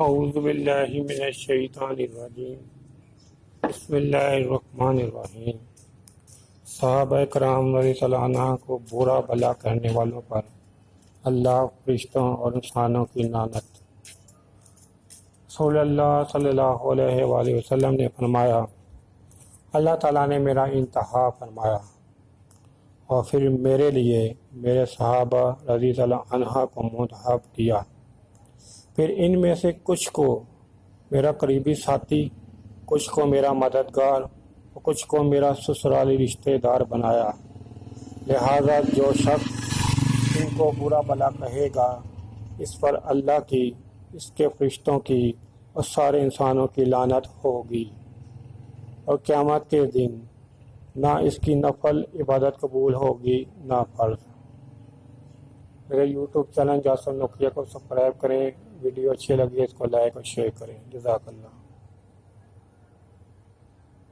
اعوذ باللہ من الشیطان الرجیم بسم اللہ الرحمن الرحیم۔ صحابہ کرام رضی اللہ عنہ کو برا بھلا کرنے والوں پر اللہ، فرشتوں اور انسانوں کی لعنت۔ رسول اللہ صلی اللہ علیہ وآلہ وسلم نے فرمایا، اللہ تعالیٰ نے میرا انتہا فرمایا اور پھر میرے لیے میرے صحابہ رضی اللہ عنہ کو منتخب کیا۔ پھر ان میں سے کچھ کو میرا قریبی ساتھی، کچھ کو میرا مددگار اور کچھ کو میرا سسرالی رشتہ دار بنایا۔ لہٰذا جو شخص ان کو برا بھلا کہے گا، اس پر اللہ کی، اس کے فرشتوں کی اور سارے انسانوں کی لعنت ہوگی، اور قیامت کے دن نہ اس کی نفل عبادت قبول ہوگی نہ فرض۔ میرے یوٹیوب چینل جاسر نقیہ کو سبسکرائب کریں، ویڈیو اچھی لگی اس کو لائک اور شیئر کریں۔ جزاک اللہ۔